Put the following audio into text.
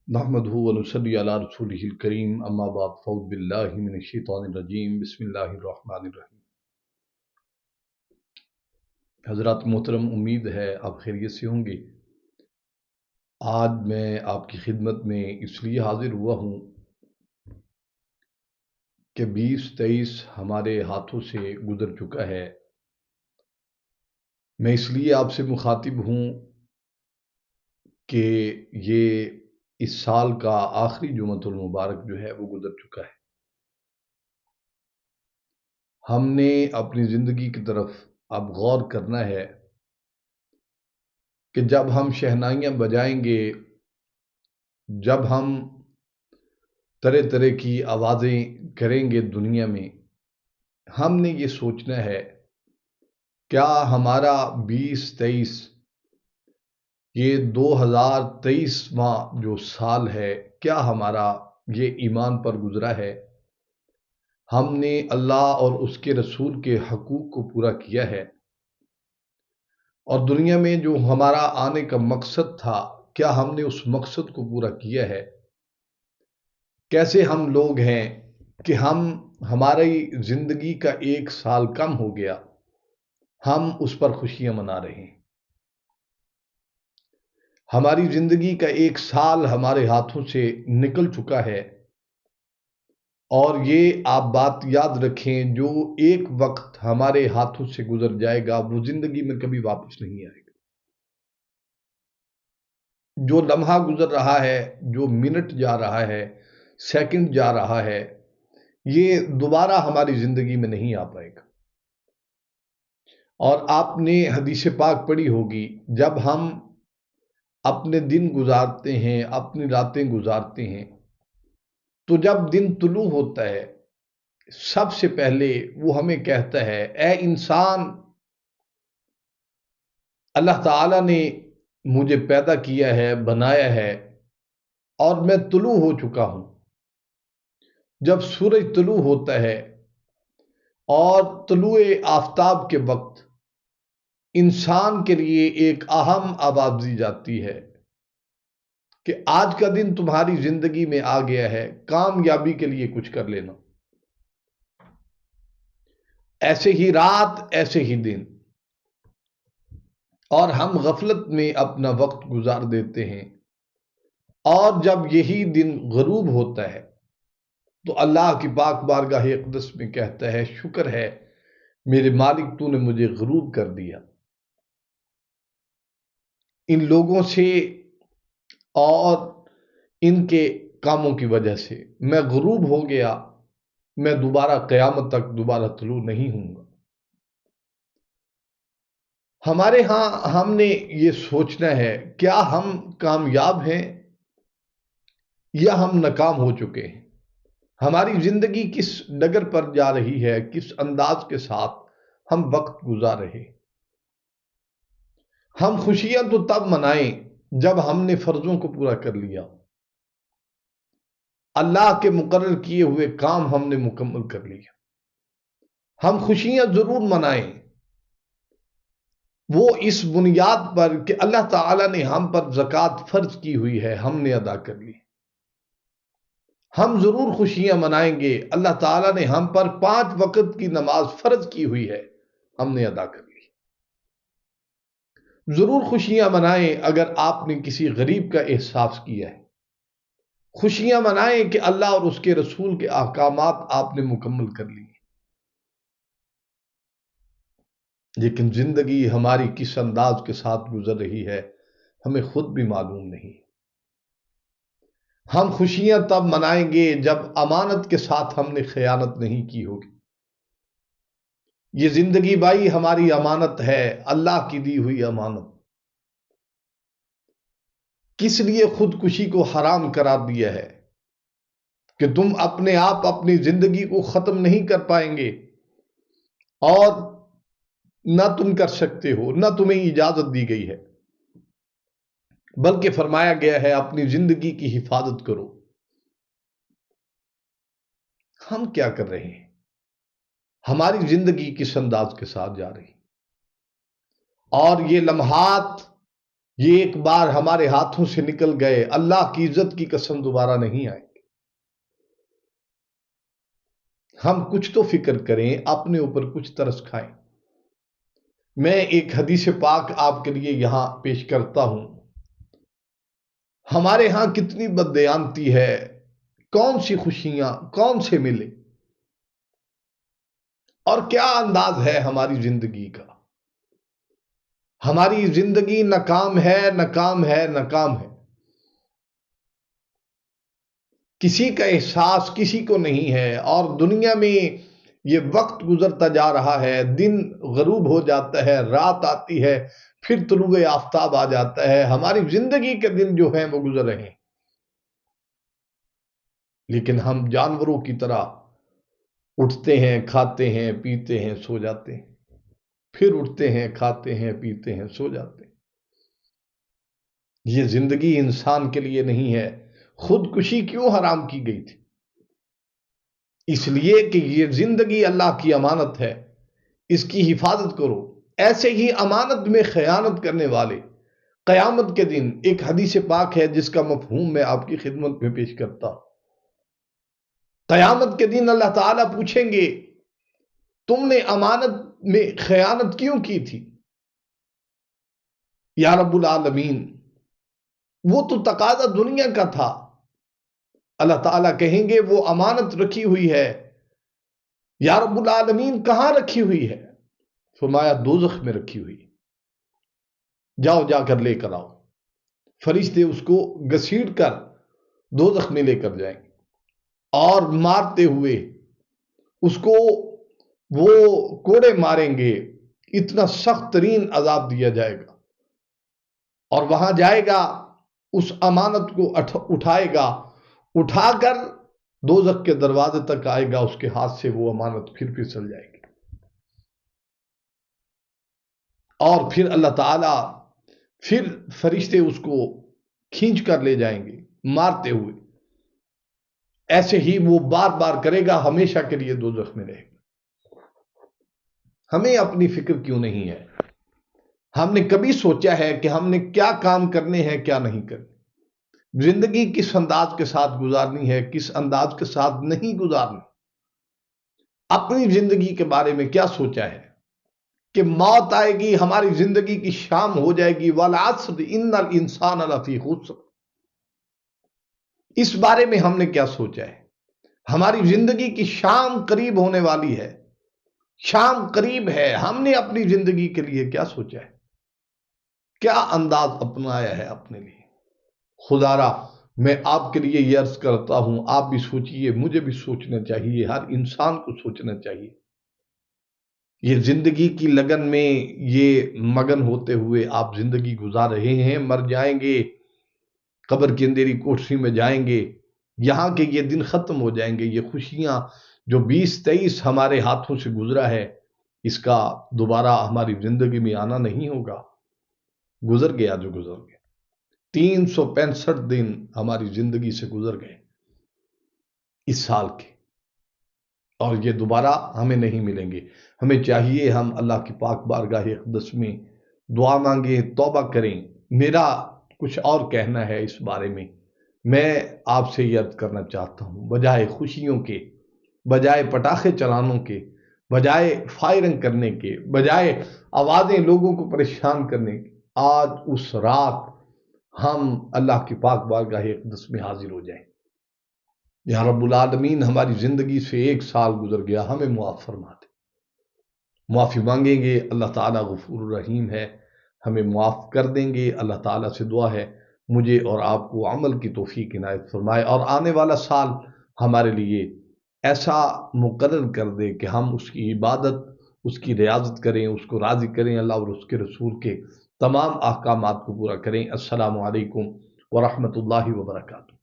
نحمدہ ونصلی علی رسولہ الکریم اما بعد فاعوذ باللہ من الشیطان الرجیم بسم اللہ الرحمن الرحیم۔ حضرات محترم، امید ہے آپ خیریت سے ہوں گے۔ آج میں آپ کی خدمت میں اس لیے حاضر ہوا ہوں کہ 2023 ہمارے ہاتھوں سے گزر چکا ہے۔ میں اس لیے آپ سے مخاطب ہوں کہ یہ اس سال کا آخری جمعۃ المبارک جو ہے وہ گزر چکا ہے۔ ہم نے اپنی زندگی کی طرف اب غور کرنا ہے کہ جب ہم شہنائیاں بجائیں گے، جب ہم طرح طرح کی آوازیں کریں گے دنیا میں، ہم نے یہ سوچنا ہے کیا ہمارا 2023 یہ 2023واں جو سال ہے، کیا ہمارا یہ ایمان پر گزرا ہے؟ ہم نے اللہ اور اس کے رسول کے حقوق کو پورا کیا ہے؟ اور دنیا میں جو ہمارا آنے کا مقصد تھا، کیا ہم نے اس مقصد کو پورا کیا ہے؟ کیسے ہم لوگ ہیں کہ ہماری زندگی کا 1 سال کم ہو گیا، ہم اس پر خوشیاں منا رہے ہیں۔ ہماری زندگی کا 1 سال ہمارے ہاتھوں سے نکل چکا ہے، اور یہ آپ بات یاد رکھیں، جو ایک وقت ہمارے ہاتھوں سے گزر جائے گا وہ زندگی میں کبھی واپس نہیں آئے گا۔ جو لمحہ گزر رہا ہے، جو منٹ جا رہا ہے، سیکنڈ جا رہا ہے، یہ دوبارہ ہماری زندگی میں نہیں آ پائے گا۔ اور آپ نے حدیث پاک پڑھی ہوگی، جب ہم اپنے دن گزارتے ہیں، اپنی راتیں گزارتے ہیں، تو جب دن طلوع ہوتا ہے، سب سے پہلے وہ ہمیں کہتا ہے، اے انسان، اللہ تعالیٰ نے مجھے پیدا کیا ہے، بنایا ہے، اور میں طلوع ہو چکا ہوں۔ جب سورج طلوع ہوتا ہے اور طلوع آفتاب کے وقت انسان کے لیے ایک اہم آواز دی جاتی ہے کہ آج کا دن تمہاری زندگی میں آ گیا ہے، کامیابی کے لیے کچھ کر لینا۔ ایسے ہی رات، ایسے ہی دن، اور ہم غفلت میں اپنا وقت گزار دیتے ہیں، اور جب یہی دن غروب ہوتا ہے تو اللہ کی پاک بارگاہ اقدس میں کہتا ہے، شکر ہے میرے مالک، تو نے مجھے غروب کر دیا۔ ان لوگوں سے اور ان کے کاموں کی وجہ سے میں غروب ہو گیا، میں دوبارہ قیامت تک دوبارہ طلوع نہیں ہوں گا۔ ہمارے ہاں ہم نے یہ سوچنا ہے، کیا ہم کامیاب ہیں یا ہم ناکام ہو چکے ہیں؟ ہماری زندگی کس ڈگر پر جا رہی ہے، کس انداز کے ساتھ ہم وقت گزار رہے ہیں؟ ہم خوشیاں تو تب منائیں جب ہم نے فرضوں کو پورا کر لیا، اللہ کے مقرر کیے ہوئے کام ہم نے مکمل کر لیا۔ ہم خوشیاں ضرور منائیں، وہ اس بنیاد پر کہ اللہ تعالیٰ نے ہم پر زکوٰۃ فرض کی ہوئی ہے، ہم نے ادا کر لی۔ ہم ضرور خوشیاں منائیں گے، اللہ تعالیٰ نے ہم پر 5 وقت کی نماز فرض کی ہوئی ہے، ہم نے ادا کر لی۔ ضرور خوشیاں منائیں اگر آپ نے کسی غریب کا احساس کیا ہے۔ خوشیاں منائیں کہ اللہ اور اس کے رسول کے احکامات آپ نے مکمل کر لی۔ لیکن زندگی ہماری کس انداز کے ساتھ گزر رہی ہے، ہمیں خود بھی معلوم نہیں۔ ہم خوشیاں تب منائیں گے جب امانت کے ساتھ ہم نے خیانت نہیں کی ہوگی۔ یہ زندگی بھائی ہماری امانت ہے، اللہ کی دی ہوئی امانت۔ کس لیے خودکشی کو حرام قرار دیا ہے؟ کہ تم اپنے آپ اپنی زندگی کو ختم نہیں کر پائیں گے، اور نہ تم کر سکتے ہو، نہ تمہیں اجازت دی گئی ہے، بلکہ فرمایا گیا ہے اپنی زندگی کی حفاظت کرو۔ ہم کیا کر رہے ہیں؟ ہماری زندگی کس انداز کے ساتھ جا رہی؟ اور یہ لمحات یہ ایک بار ہمارے ہاتھوں سے نکل گئے، اللہ کی عزت کی قسم دوبارہ نہیں آئیں گے۔ ہم کچھ تو فکر کریں، اپنے اوپر کچھ ترس کھائیں۔ میں ایک حدیث پاک آپ کے لیے یہاں پیش کرتا ہوں۔ ہمارے ہاں کتنی بددیانتی ہے، کون سی خوشیاں، کون سے ملے، اور کیا انداز ہے ہماری زندگی کا۔ ہماری زندگی ناکام ہے، ناکام ہے، ناکام ہے۔ کسی کا احساس کسی کو نہیں ہے، اور دنیا میں یہ وقت گزرتا جا رہا ہے، دن غروب ہو جاتا ہے، رات آتی ہے، پھر طلوع آفتاب آ جاتا ہے، ہماری زندگی کے دن جو ہیں وہ گزر رہے ہیں، لیکن ہم جانوروں کی طرح اٹھتے ہیں، کھاتے ہیں، پیتے ہیں، سو جاتے ہیں، پھر اٹھتے ہیں، کھاتے ہیں، پیتے ہیں، سو جاتے ہیں۔ یہ زندگی انسان کے لیے نہیں ہے۔ خودکشی کیوں حرام کی گئی تھی؟ اس لیے کہ یہ زندگی اللہ کی امانت ہے، اس کی حفاظت کرو۔ ایسے ہی امانت میں خیانت کرنے والے قیامت کے دن، ایک حدیث پاک ہے جس کا مفہوم میں آپ کی خدمت میں پیش کرتا ہوں۔ قیامت کے دن اللہ تعالیٰ پوچھیں گے، تم نے امانت میں خیانت کیوں کی تھی یا رب العالمین؟ وہ تو تقاضا دنیا کا تھا۔ اللہ تعالیٰ کہیں گے وہ امانت رکھی ہوئی ہے، یا رب العالمین کہاں رکھی ہوئی ہے؟ فرمایا دوزخ میں رکھی ہوئی ہے، جاؤ جا کر لے کر آؤ۔ فرشتے اس کو گھسیٹ کر دوزخ میں لے کر جائیں گے، اور مارتے ہوئے اس کو وہ کوڑے ماریں گے، اتنا سخت ترین عذاب دیا جائے گا، اور وہاں جائے گا، اس امانت کو اٹھائے گا، اٹھا کر دوزخ کے دروازے تک آئے گا، اس کے ہاتھ سے وہ امانت پھر پھسل جائے گی، اور پھر اللہ تعالیٰ پھر فرشتے اس کو کھینچ کر لے جائیں گے مارتے ہوئے۔ ایسے ہی وہ بار بار کرے گا، ہمیشہ کے لیے دوزخ میں رہے گا۔ ہمیں اپنی فکر کیوں نہیں ہے؟ ہم نے کبھی سوچا ہے کہ ہم نے کیا کام کرنے ہیں، کیا نہیں کرنے؟ زندگی کس انداز کے ساتھ گزارنی ہے، کس انداز کے ساتھ نہیں گزارنی؟ اپنی زندگی کے بارے میں کیا سوچا ہے کہ موت آئے گی، ہماری زندگی کی شام ہو جائے گی، وَالْعَصْرِ إِنَّ الْإِنسَانَ لَفِي خُسْرٍ۔ اس بارے میں ہم نے کیا سوچا ہے؟ ہماری زندگی کی شام قریب ہونے والی ہے، شام قریب ہے، ہم نے اپنی زندگی کے لیے کیا سوچا ہے؟ کیا انداز اپنایا ہے اپنے لیے؟ خدا را میں آپ کے لیے یہ عرض کرتا ہوں، آپ بھی سوچئے، مجھے بھی سوچنا چاہیے، ہر انسان کو سوچنا چاہیے۔ یہ زندگی کی لگن میں یہ مگن ہوتے ہوئے آپ زندگی گزار رہے ہیں، مر جائیں گے، قبر کی اندھیری کوٹری میں جائیں گے، یہاں کے یہ دن ختم ہو جائیں گے، یہ خوشیاں جو 2023 ہمارے ہاتھوں سے گزرا ہے، اس کا دوبارہ ہماری زندگی میں آنا نہیں ہوگا۔ گزر گیا جو گزر گیا، 365 دن ہماری زندگی سے گزر گئے اس سال کے، اور یہ دوبارہ ہمیں نہیں ملیں گے۔ ہمیں چاہیے ہم اللہ کی پاک بارگاہ اقدس میں دعا مانگیں، توبہ کریں۔ میرا کچھ اور کہنا ہے اس بارے میں آپ سے یہ عرض کرنا چاہتا ہوں، بجائے خوشیوں کے، بجائے پٹاخے چلانوں کے، بجائے فائرنگ کرنے کے، بجائے آوازیں لوگوں کو پریشان کرنے کے، آج اس رات ہم اللہ کی پاک بارگاہ اقدس میں حاضر ہو جائیں۔ یا رب العالمین، ہماری زندگی سے 1 سال گزر گیا، ہمیں معاف فرما دے۔ معافی مانگیں گے، اللہ تعالیٰ غفور الرحیم ہے، ہمیں معاف کر دیں گے۔ اللہ تعالیٰ سے دعا ہے مجھے اور آپ کو عمل کی توفیق عنایت فرمائے، اور آنے والا سال ہمارے لیے ایسا مقرر کر دے کہ ہم اس کی عبادت، اس کی ریاضت کریں، اس کو راضی کریں، اللہ اور اس کے رسول کے تمام احکامات کو پورا کریں۔ السلام علیکم ورحمۃ اللہ وبرکاتہ۔